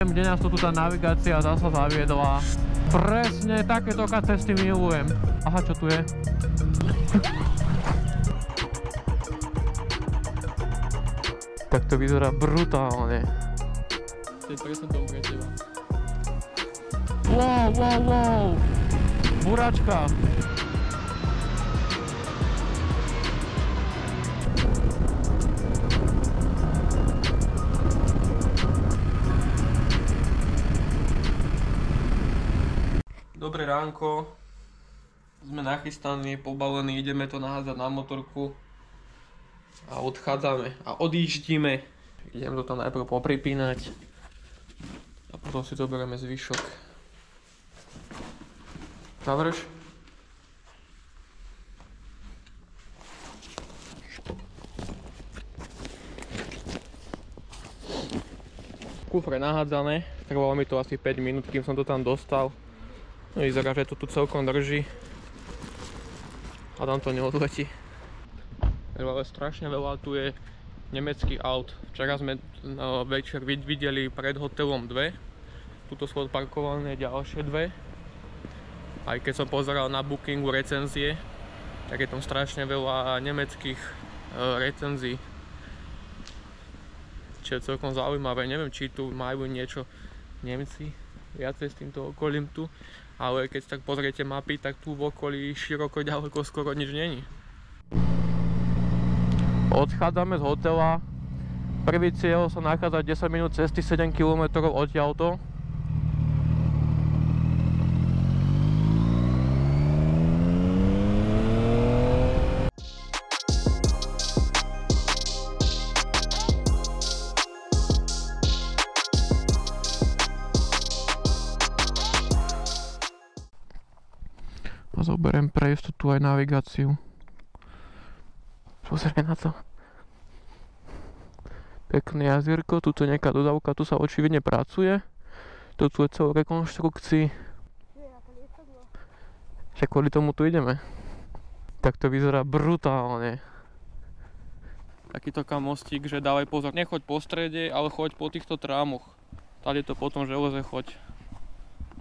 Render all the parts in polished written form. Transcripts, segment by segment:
Kde nás to tu tá navigácia zasa zaviedla. Presne takéto cesty milujem. Aha, čo tu je? Tak to vyzerá brutálne. To je presne to pre teba. Wow. Buračka. Dobré ránko, sme nachystaní, pobalení, ideme to nahádzať na motorku a odchádzame a odjíždíme. Idem to tam najprv popripínať a potom si zoberieme zvyšok. Završ. Kufre nahádzané, trvalo mi to asi 5 minút, kým som to tam dostal. No vyzerá, že to tu celkom drží a tam to neodletí. Ale strašne veľa tu je nemeckých aut. Včera sme večer videli pred hotelom dve. Tuto sú odparkované ďalšie dve. Aj keď som pozeral na Bookingu recenzie, tak je tam strašne veľa nemeckých recenzií. Čo je celkom zaujímavé. Neviem, či tu majú niečo Nemci viacej s týmto okolím tu. Ale keď tak pozriete mapy, tak tu v okolí široko ďaleko skoro nič není. Odchádzame z hotela. Prvý cieľ sa nachádza 10 minút cesty, 7 km odtiaľto. Zoberiem pre istotu aj navigáciu. Pozri na to. Pekné jazierko, tuto nejaká dodávka, tu sa očividne pracuje. Tu je celé rekonštrukcii. Však kvôli tomu tu ideme. Tak to vyzerá brutálne. Takýto mostík, že dávaj pozor. Nechoď po strede, ale choď po týchto trámoch. Tady to potom železe choď.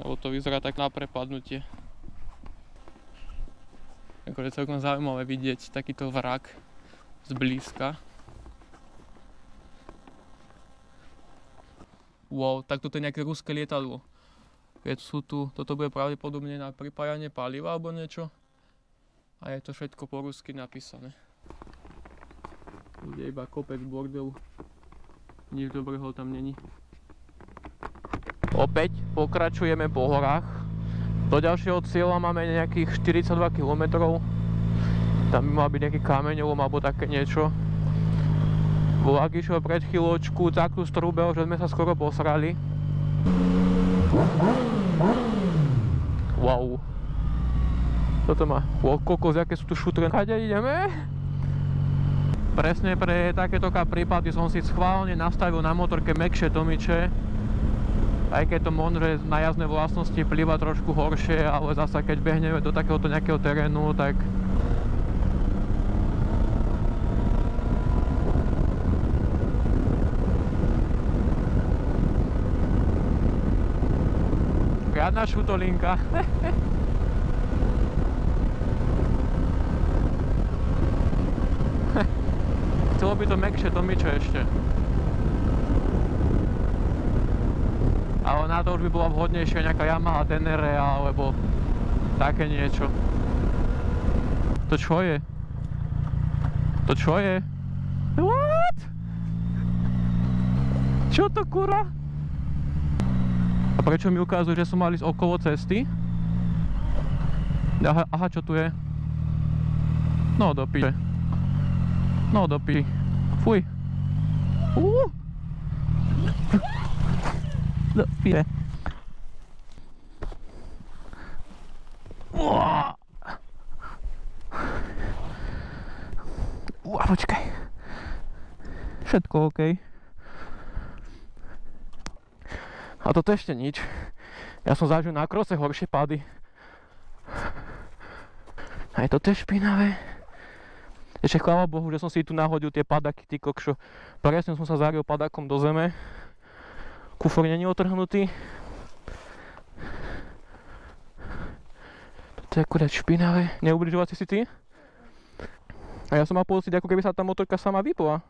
Lebo to vyzerá tak na prepadnutie. Akože celkom zaujímavé vidieť takýto vrak zblízka. Wow, tak toto je nejaké ruské lietadlo. Keď sú tu, toto bude pravdepodobne na pripájanie paliva alebo niečo. A je to všetko po rusky napísané. Tu je iba kopec bordelu. Nič dobrého tam není. Opäť pokračujeme po horách. Do ďalšieho cieľa máme nejakých 42 km. Tam by mal byť nejaký kameňolom alebo také niečo. Vlak išiel pred chvíľočku, takú strúbel, že sme sa skoro posrali. Wow. Toto má kokos, aké sú tu šutre. Kade ideme? Presne pre takéto prípady som si schválne nastavil na motorke mäkšie tomiče. Aj keď to možno, že na jazdné vlastnosti plýva trošku horšie, ale zasa keď behneme do takéhoto nejakého terénu, tak riadna šutolinka. Chcelo by to mäkšie tomiče ešte. Ale na to už by bola vhodnejšia nejaká Yamaha Tenere alebo také niečo. To čo je? To čo je? What? Čo to kurva? A prečo mi ukážu, že som mal ísť okolo cesty? Aha, čo tu je? No do piče. No do piči. Fuj. Do piče. Počkaj. Všetko OK. A toto ešte nič. Ja som zažil na krose horšie pády. Aj toto je špinavé. Ešte chvála Bohu, že som si tu nahodil tie padaky, ty kokšo. Presne som sa zaril padakom do zeme. Kufor není otrhnutý. To je akurát špinavé. Neubližovať si ty? A ja som mal pocit, ako keby sa tá motorka sama vypla.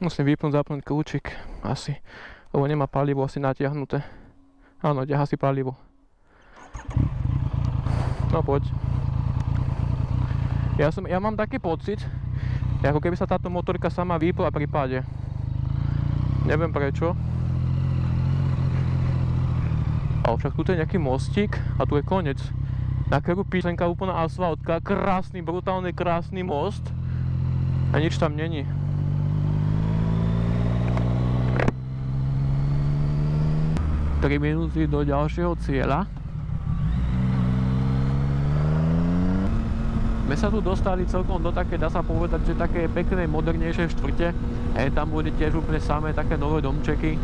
Musím vypnúť, zapnúť kľúčik. Asi. Lebo nemá palivo asi natiahnuté. Áno, ťahá si palivo. No poď. Ja mám taký pocit, ako keby sa táto motorka sama vypla pri páde. Neviem prečo. Ale však tu je nejaký mostík a tu je koniec. Na keru písenka úplná asfaltka, krásny, brutálny, krásny most. A nič tam není. Tri minúty do ďalšieho cieľa. My sa tu dostali celkom do také, dá sa povedať, že také peknej, modernejšej štvrte. Tam bude tiež úplne samé také nové domčeky.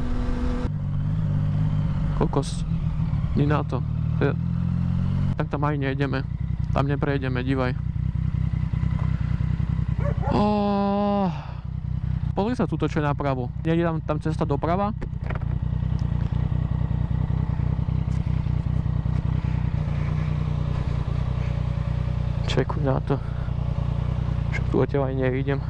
Kokos. Ni na to. Tak tam aj nejdeme. Tam neprejdeme, divaj. Pozri sa tuto, čo je napravo. Nie je tam cesta doprava? Čekuj na to. Však tu od teba aj nevidím.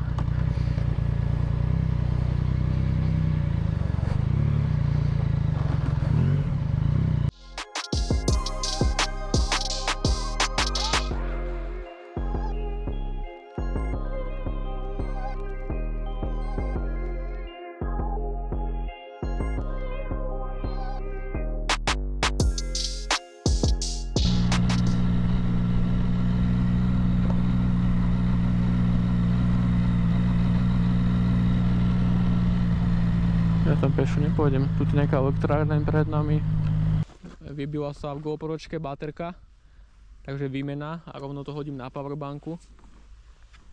Ja tam pešo nepôjdem, tu je nejaká elektrárna pred nami. Vybila sa v GoPročke baterka, takže výmena a rovno to hodím na powerbanku.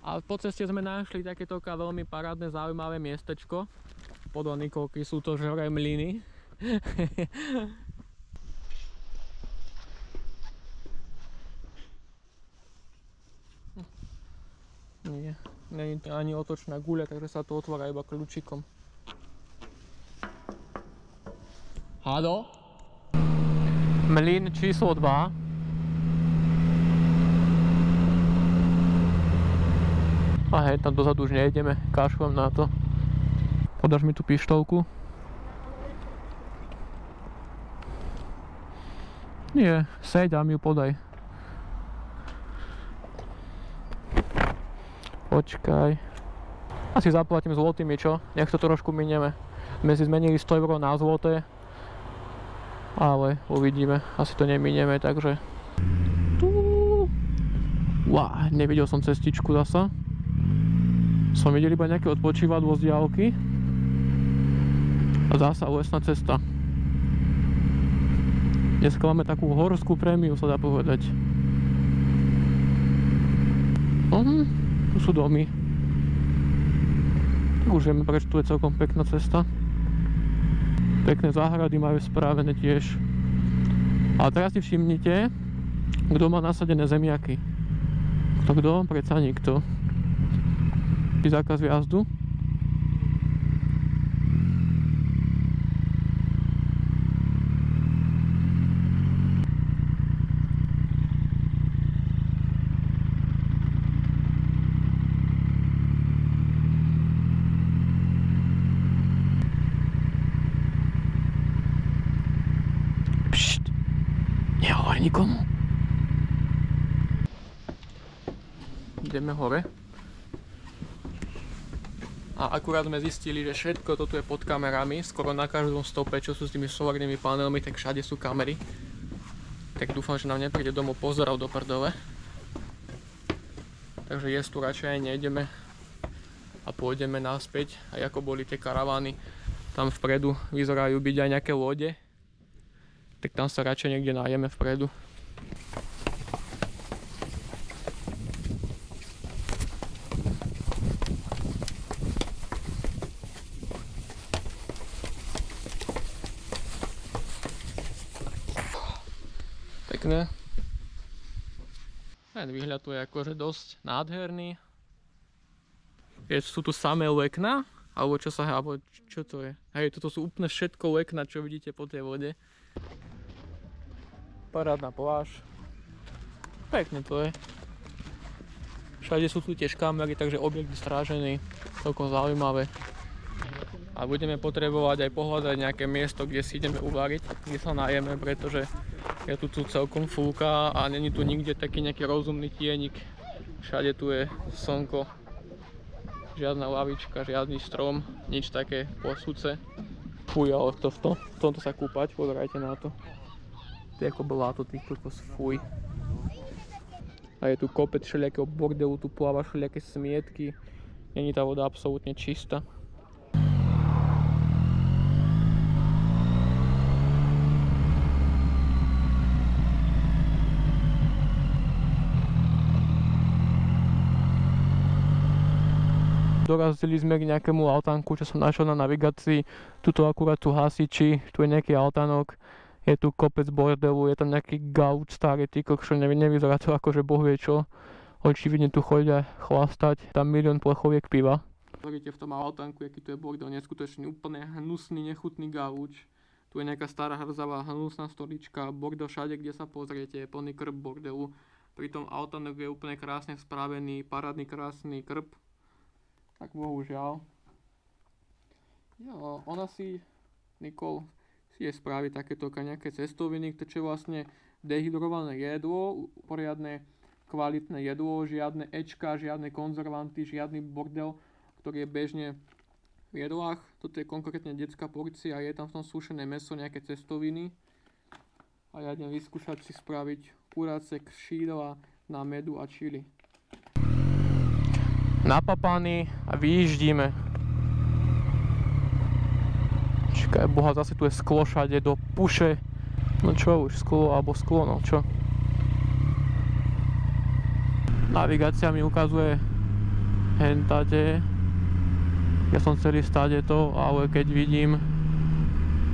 A po ceste sme našli takéto veľmi parádne, zaujímavé miestečko. Podľa Nikolky sú to žore mlyny. Nie, nie je ani otočná guľa, takže sa to otvára iba kľúčikom. Halo? Mlyn číslo 2. A hej, tam dozadu už nejdeme, kašľam na to. Podáš mi tú pištolku? Nie, seď a mi ju podaj. Počkaj. Asi zaplatím zlotými, čo? Nech to trošku minieme. Sme si zmenili 100 € na zloté. Ale uvidíme, asi to neminieme, takže... Wow, nevidel som cestičku zasa. Som videl iba nejaké odpočívadlo z diaľky. A zasa lesná cesta. Dneska máme takú horskú prémiu, sa dá povedať. Tu sú domy. Už vieme, prečo tu je celkom pekná cesta. Pekné záhrady majú spravené tiež. A teraz si všimnite, kto má nasadené zemiaky. Kto? Predsa nikto. Zákaz vjazdu. Nikomu. Ideme hore. A akurát sme zistili, že všetko toto je pod kamerami. Skoro na každom stope, čo sú s tými solárnymi panelmi, tak všade sú kamery. Tak dúfam, že nám nepríde domov pozorov do prdele. Takže jesť tu radšej aj nejdeme. A pôjdeme naspäť. A ako boli tie karavány, tam vpredu vyzerajú byť aj nejaké lode. Tak tam sa radšej niekde nájeme vpredu. Pekné. Ten výhľad tu je akože dosť nádherný. Sú tu samé lekná, alebo čo to je? Hej, toto sú úplne všetko lekná, čo vidíte po tej vode. Parádna pláž. Pekne to je. Všade sú tu tiež kamery, takže objekt je strážený. Celkom zaujímavé. A budeme potrebovať aj pohľadať nejaké miesto, kde si ideme uvariť, kde sa najeme, pretože je tu celkom fúka a není tu nikde taký nejaký rozumný tienik. Všade tu je slnko. Žiadna lavička, žiadny strom, nič také posúce. Fuj, ale v tomto sa kúpať, pozerajte na to. To je ako bláto, tých kokos, fuj. A je tu kopec všelijakého bordelu, tu pláva všelijaké smietky. Není tá voda absolútne čistá. Dorazili sme k nejakému altánku, čo som našiel na navigácii. Tuto akurát sú hasiči, tu je nejaký altánok. Je tu kopec bordelu, je tam nejaký gauč starý, čo nevyzerá to akože boh vie čo. Očividne tu chodia chlastať, tam milión plechoviek piva. Pozrite v tom altánku, aký tu je bordel, neskutočný, úplne hnusný, nechutný gauč. Tu je nejaká stará hrzavá, hnusná stolička, bordel všade, kde sa pozriete, je plný krb bordelu. Pri tom altánok je úplne krásne spravený, parádny krásny krb. Tak bohužiaľ. Jo, ona si, Nikol, si je spraví takéto nejaké cestoviny, čo je vlastne dehydrované jedlo, poriadne kvalitné jedlo, žiadne ečka, žiadne konzervanty, žiadny bordel, ktorý je bežne v jedlách. Toto je konkrétne detská porcia, je tam v tom sušené mäso, nejaké cestoviny. A ja idem vyskúšať si spraviť kurácek šídla na medu a čili. Napapaný a vyjíždíme. Čakaj, boha, zase tu je sklo všade do puše. No čo už, sklo alebo sklo, no čo? Navigácia mi ukazuje hentade. Ja som chcel ísť tade to, ale keď vidím,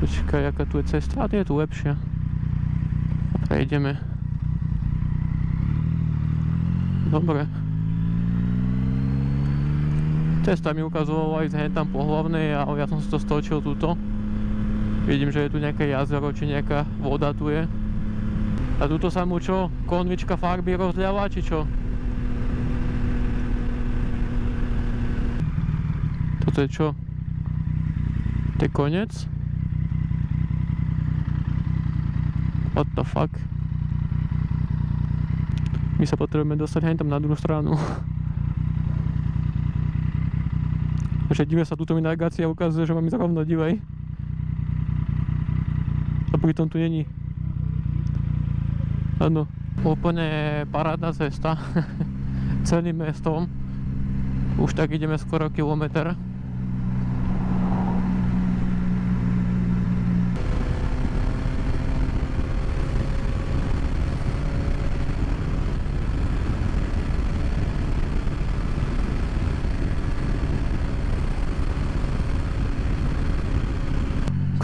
počkaj, aká tu je cesta, a je tu lepšia. Prejdeme. Dobre. Cesta mi ukazovala ísť hentam po hlavnej, ale ja som si to stočil tuto. Vidím, že je tu nejaké jazero, či nejaká voda tu je. A tuto sa mu čo? Konvička farby rozľava, či čo? Toto je čo? To je koniec? What the fuck? My sa potrebujeme dostať hentam na druhú stranu. Že dive sa, tuto mi navigácia ukazuje, že mám ísť rovno, divej. A pritom tu není. Áno, úplne parádna cesta. Celým mestom. Už tak ideme skoro kilometr.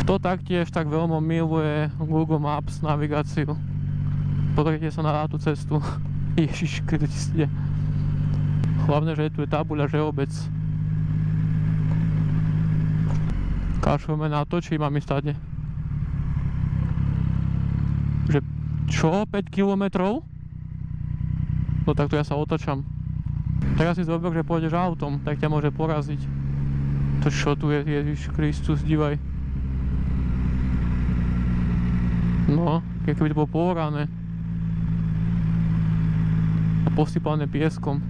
Kto taktiež tak veľmi miluje Google Maps navigáciu. Pozrite sa na tú cestu. Ježiš Kriste. Hlavne, že tu je tabuľa, že obec. Kašľujeme na to, či mám ísť tade. Že čo? 5 kilometrov? No tak to ja sa otočam. Teraz si zober, že pôjdeš autom, tak ťa môže poraziť. To čo tu je, Ježiš Kristus, divaj. No, keby to bolo pohorané a posypané pieskom.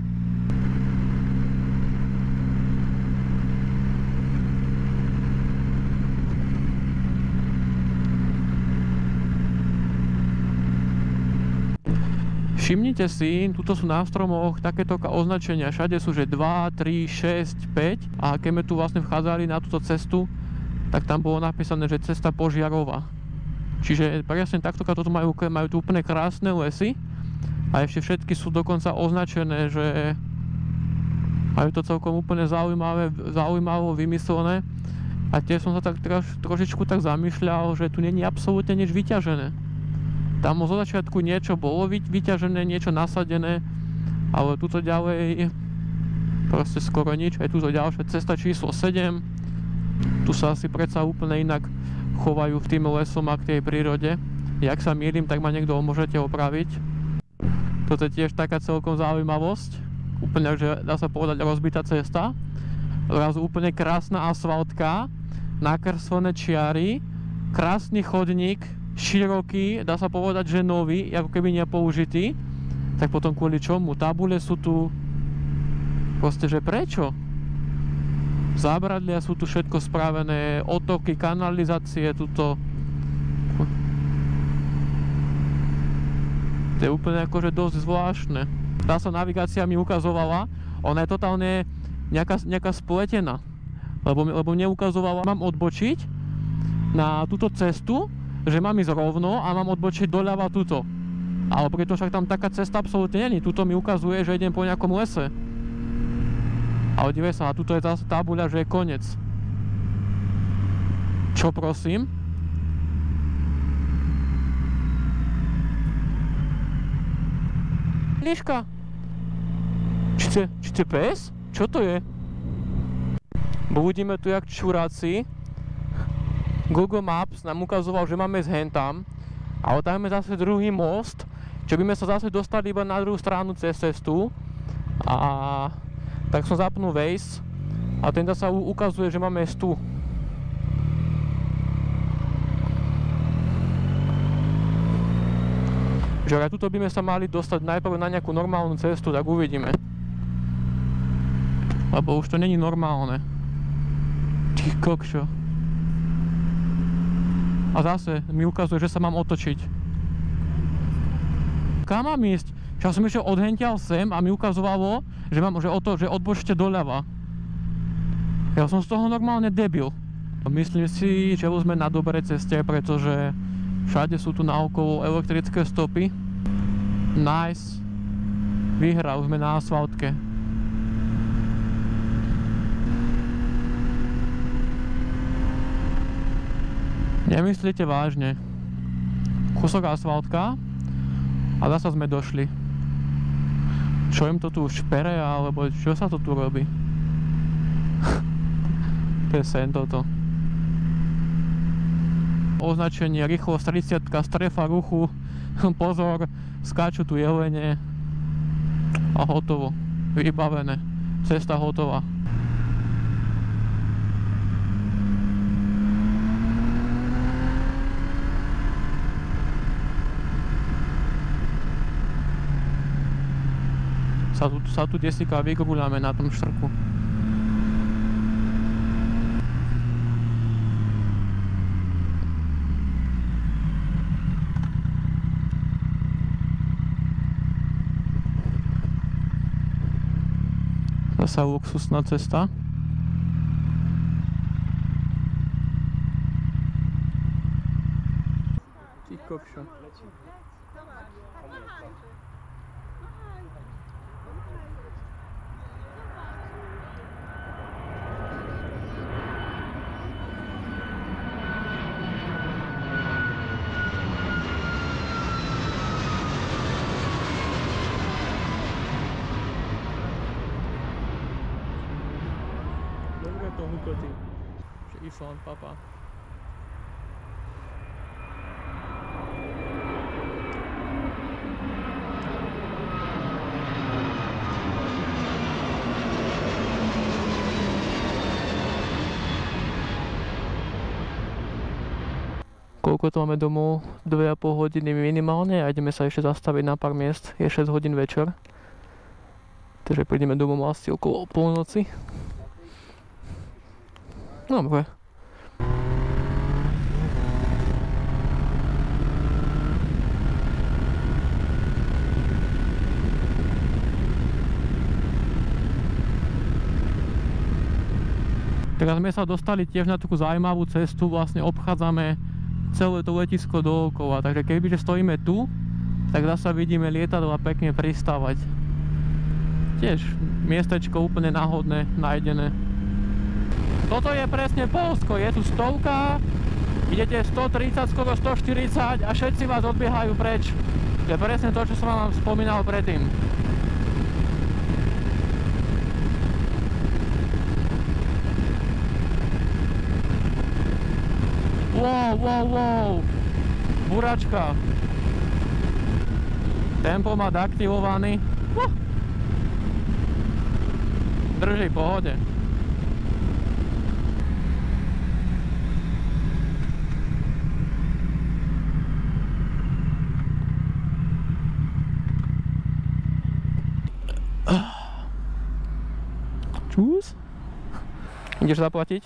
Všimnite si, tuto sú na stromoch takéto označenia, všade sú že 2, 3, 6, 5 a keď sme tu vlastne vchádzali na túto cestu, tak tam bolo napísané, že cesta požiarová. Čiže presne takto tu majú tu úplne krásne lesy a ešte všetky sú dokonca označené, že majú to celkom úplne zaujímavo vymyslené a tiež som sa tak trošičku tak zamýšľal, že tu není absolútne nič vyťažené. Tam zo začiatku niečo bolo vyťažené, niečo nasadené, ale tuto ďalej proste skoro nič. Aj tuto ďalšia cesta číslo 7. Tu sa asi predsa úplne inak chovajú v tým lesom a k tej prírode. Jak sa mýlim, tak ma niekto môžete opraviť. Toto je tiež taká celkom zaujímavosť. Úplne, že dá sa povedať rozbitá cesta. Zrazu úplne krásna asfaltka, nakreslené čiary, krásny chodník, široký, dá sa povedať, že nový, ako keby nepoužitý. Tak potom kvôli čomu? Tabule sú tu. Proste, že prečo? Zábradlia sú tu všetko spravené, otoky, kanalizácie, tuto. To je úplne akože dosť zvláštne. Tá sa navigácia mi ukazovala, ona je totálne nejaká spletená. Lebo mne ukazovala, mám odbočiť na túto cestu, že mám ísť rovno a mám odbočiť doľava tuto. Ale preto však tam taká cesta absolútne není. Tuto mi ukazuje, že idem po nejakom lese. Ale divaj sa, a tuto je zase tabuľa, že je koniec. Čo prosím? Liška. Či to je pes? Čo to je? Budíme tu jak čuráci. Google Maps nám ukazoval, že máme ísť hentam. Ale tam je zase druhý most, čo by sme sa zase dostali iba na druhú stranu cez cestu. A tak som zapnul Waze a ten sa ukazuje, že máme ísť tu. Že aj tuto by sme sa mali dostať najprv na nejakú normálnu cestu, tak uvidíme. Lebo už to není normálne. Ty kokšo. A zase mi ukazuje, že sa mám otočiť. Kam mám ísť? Ja som ešte odhential sem a mi ukazovalo, že odbočte doľava. Ja som z toho normálne debil. Myslím si, že už sme na dobrej ceste, pretože všade sú tu naokolo elektrické stopy. Nice. Výhra, už sme na asfaltke. Nemyslíte vážne. Kúsok asfaltka a zasa sme došli. Čo im to tu špere, alebo čo sa to tu robí? To je sen toto. Označenie rýchlosť 30, strefa ruchu, pozor, skáču tu jelene a hotovo, vybavené, cesta hotová. Sa tu desika vygruľame na tom štrku. Zasa luxusná cesta. Ty kokšo. To hukoty, že išla len papa. Koľko to máme domov? 2,5 hodiny minimálne a ideme sa ešte zastaviť na pár miest. Je 6 hodín večer. Takže prídeme domov asi okolo polnoci. Dobre. Teraz sme sa dostali tiež na takú zaujímavú cestu, vlastne obchádzame celé to letisko dookola, takže kebyže stojíme tu, tak zasa vidíme lietadla pekne pristávať. Tiež miestečko úplne náhodné, nájdené. Toto je presne Poľsko, je tu stovka idete 130, skoro 140 a všetci vás odbiehajú preč. To je presne to, čo som vám spomínal predtým. Wow. Buračka. Tempomat aktivovaný. Drží, pohode. Čus? Ideš zaplatiť?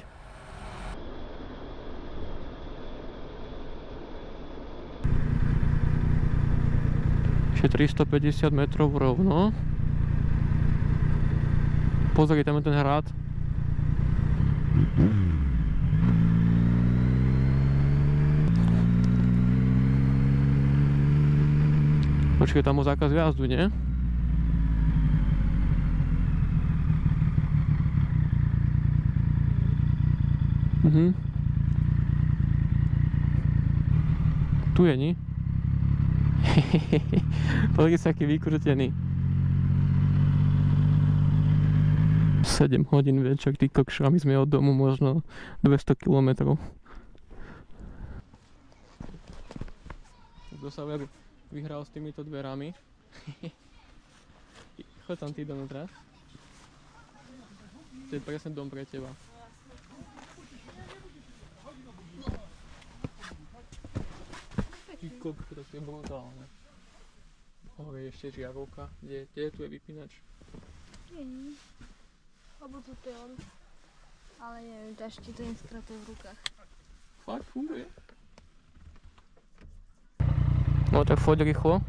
Ešte 350 metrov rovno. Pozri, tam je ten hrad. Počkej, tam bol zákaz jazdu, nie? Tu je, nie? Pozri sa, aký vykrútený. 7 hodín večer, ty kokšo, a my sme od domu možno 200 km. Kto sa vyhral s týmito dverami? Choď tam ty donútra. To je presne dom pre teba. Ty kokšo, to je brutálne. Hore ešte žiarovka. Kde tu je vypínač? Nie. Lebo tu je on. Ale neviem, to ešte to inskratuje v rukách. Fakt funguje? No tak foď rýchlo.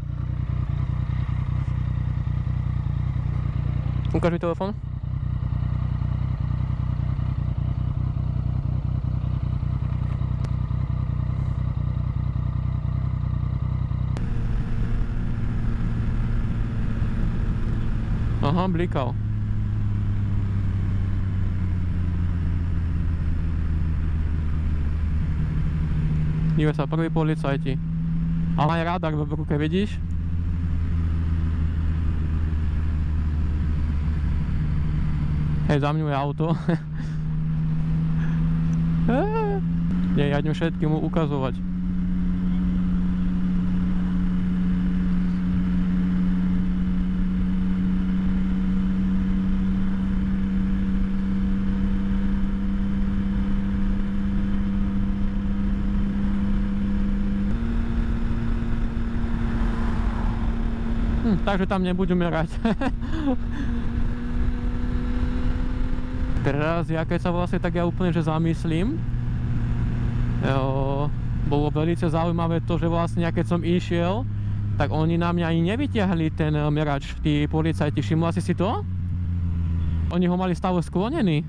Ukáž mi telefón. Aha, blikal. Dívaj sa, prví policajti. A má aj radar v ruke, vidíš? Hej, za mňu je auto. Nie, ja idem všetkým mu ukazovať. Takže tam nebudú merať. Teraz, ja keď sa vlastne tak ja úplne že zamyslím, bolo veľmi zaujímavé to, že vlastne keď som išiel, tak oni na mňa ani nevytiahli ten merač, tí policajti. Všimla si to? Oni ho mali stále sklonený.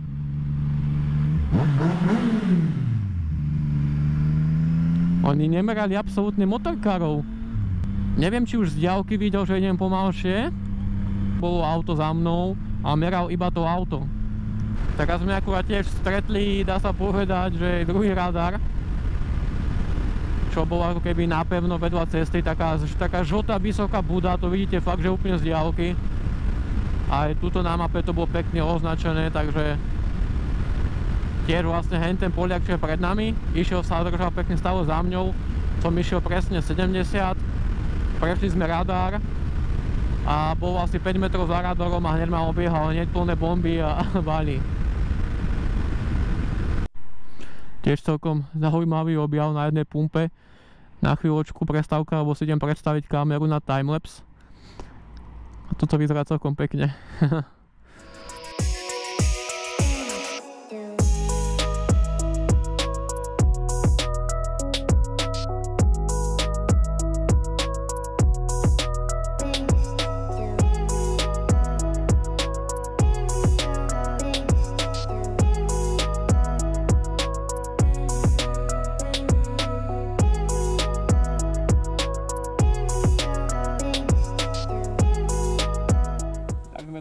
Oni nemerali absolútne motorkárov. Neviem, či už z diaľky videl, že idem pomalšie. Bolo auto za mnou a meral iba to auto. Tak sme akurát tiež stretli, dá sa povedať, že druhý radar, čo bolo ako keby napevno vedľa cesty, taká žltá vysoká buda, to vidíte fakt, že úplne z diaľky. Aj tuto na mape to bolo pekne označené, takže tiež vlastne ten Poliak, čo je pred nami, išiel sa držal pekne stále za mňou, som išiel presne 70. Prešli sme radar a bol asi 5 metrov za radarom a hneď ma obiehal hneď plné bomby a vali. Tiež celkom zaujímavý objav na jednej pumpe. Na chvíľočku prestávka, lebo si idem predstaviť kameru na timelapse. A toto vyzerá celkom pekne.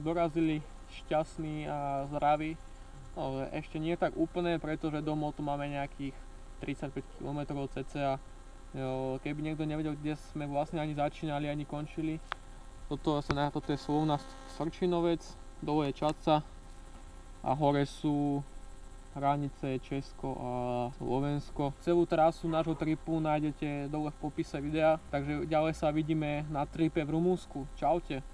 Dorazili šťastní a zdraví, ale ešte nie tak úplne, pretože domov tu máme nejakých 35 km cca. Keby niekto nevedel, kde sme vlastne ani začínali, ani končili. Toto je Slovná Srčinovec, dole je Čadca a hore sú hranice Česko a Slovensko. Celú trasu nášho tripu nájdete dole v popise videa, takže ďalej sa vidíme na tripe v Rumunsku. Čaute.